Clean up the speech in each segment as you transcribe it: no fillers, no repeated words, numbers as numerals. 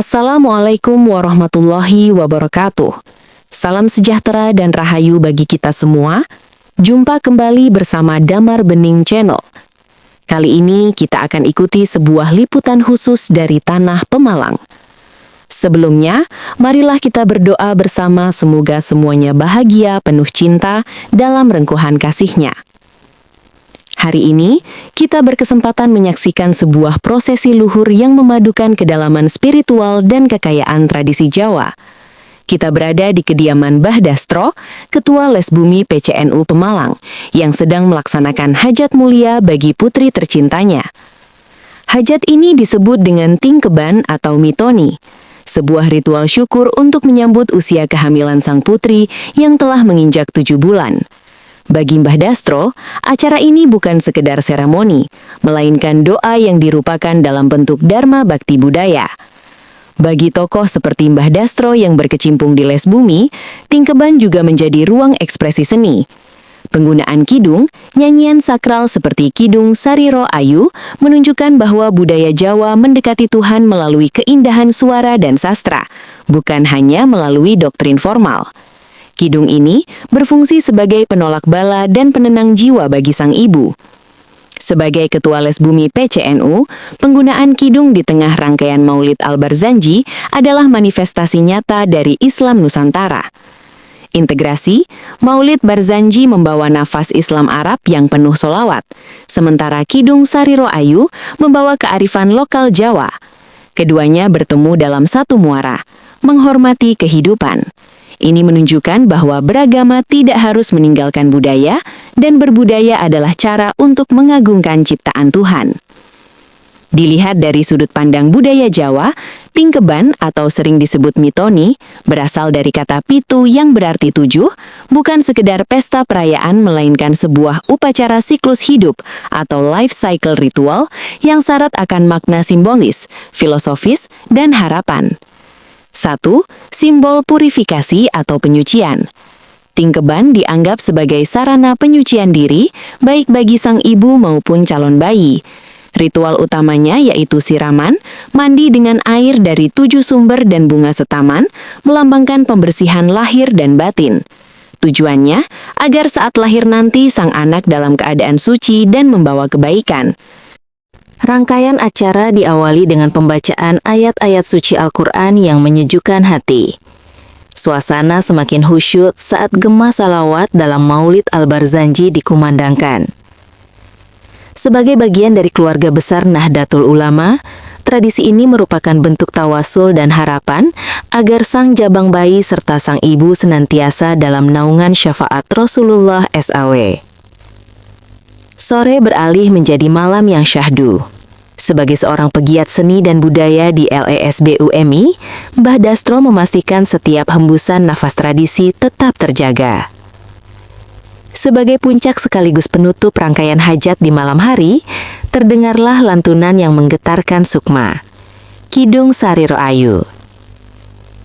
Assalamualaikum warahmatullahi wabarakatuh. Salam sejahtera dan rahayu bagi kita semua. Jumpa kembali bersama Damar Bening Channel. Kali ini kita akan ikuti sebuah liputan khusus dari Tanah Pemalang. Sebelumnya, marilah kita berdoa bersama semoga semuanya bahagia penuh cinta dalam rengkuhan kasihnya. Hari ini, kita berkesempatan menyaksikan sebuah prosesi luhur yang memadukan kedalaman spiritual dan kekayaan tradisi Jawa. Kita berada di kediaman Mbah Dastro, Ketua Lesbumi PCNU Pemalang, yang sedang melaksanakan hajat mulia bagi putri tercintanya. Hajat ini disebut dengan tingkeban atau mitoni, sebuah ritual syukur untuk menyambut usia kehamilan sang putri yang telah menginjak 7 bulan. Bagi Mbah Dastro, acara ini bukan sekedar seremoni, melainkan doa yang dirupakan dalam bentuk dharma bakti budaya. Bagi tokoh seperti Mbah Dastro yang berkecimpung di Lesbumi, tingkeban juga menjadi ruang ekspresi seni. Penggunaan kidung, nyanyian sakral seperti Kidung Sariro Ayu, menunjukkan bahwa budaya Jawa mendekati Tuhan melalui keindahan suara dan sastra, bukan hanya melalui doktrin formal. Kidung ini berfungsi sebagai penolak bala dan penenang jiwa bagi sang ibu. Sebagai Ketua Lesbumi PCNU, penggunaan kidung di tengah rangkaian Maulid Al-Barzanji adalah manifestasi nyata dari Islam Nusantara. Integrasi, Maulid Barzanji membawa nafas Islam Arab yang penuh solawat, sementara Kidung Sariro Ayu membawa kearifan lokal Jawa. Keduanya bertemu dalam satu muara, menghormati kehidupan. Ini menunjukkan bahwa beragama tidak harus meninggalkan budaya, dan berbudaya adalah cara untuk mengagungkan ciptaan Tuhan. Dilihat dari sudut pandang budaya Jawa, tingkeban atau sering disebut mitoni, berasal dari kata pitu yang berarti 7, bukan sekedar pesta perayaan melainkan sebuah upacara siklus hidup atau life cycle ritual yang syarat akan makna simbolis, filosofis, dan harapan. 1. Simbol purifikasi atau penyucian. Tingkeban dianggap sebagai sarana penyucian diri, baik bagi sang ibu maupun calon bayi. Ritual utamanya yaitu siraman, mandi dengan air dari 7 sumber dan bunga setaman, melambangkan pembersihan lahir dan batin. Tujuannya, agar saat lahir nanti sang anak dalam keadaan suci dan membawa kebaikan. Rangkaian acara diawali dengan pembacaan ayat-ayat suci Al-Quran yang menyejukkan hati. Suasana semakin khusyuk saat gema salawat dalam Maulid Al-Barzanji dikumandangkan. Sebagai bagian dari keluarga besar Nahdlatul Ulama, tradisi ini merupakan bentuk tawasul dan harapan agar sang jabang bayi serta sang ibu senantiasa dalam naungan syafaat Rasulullah SAW. Sore beralih menjadi malam yang syahdu. Sebagai seorang pegiat seni dan budaya di LESBUMI, Mbah Dastro memastikan setiap hembusan nafas tradisi tetap terjaga. Sebagai puncak sekaligus penutup rangkaian hajat di malam hari, terdengarlah lantunan yang menggetarkan sukma. Kidung Sariro Ayu.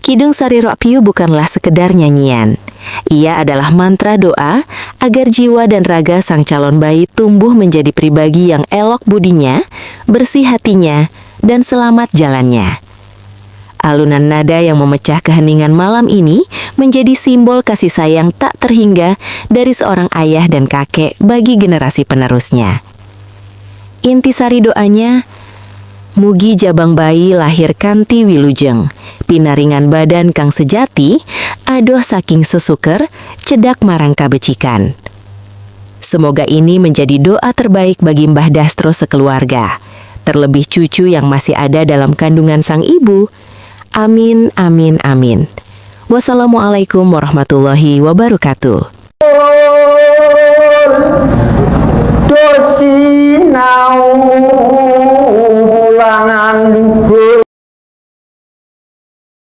Kidung Sariro Ayu bukanlah sekedar nyanyian. Ia adalah mantra doa agar jiwa dan raga sang calon bayi tumbuh menjadi pribadi yang elok budinya, bersih hatinya, dan selamat jalannya. Alunan nada yang memecah keheningan malam ini menjadi simbol kasih sayang tak terhingga dari seorang ayah dan kakek bagi generasi penerusnya. Intisari doanya, mugi jabang bayi lahir kanti wilujeng, pinaringan badan kang sejati, adoh saking sesuker, cedak marang kabecikan. Semoga ini menjadi doa terbaik bagi Mbah Dastro sekeluarga, terlebih cucu yang masih ada dalam kandungan sang ibu. Amin, amin, amin. Wassalamualaikum warahmatullahi wabarakatuh. Dosinau ulangan luhur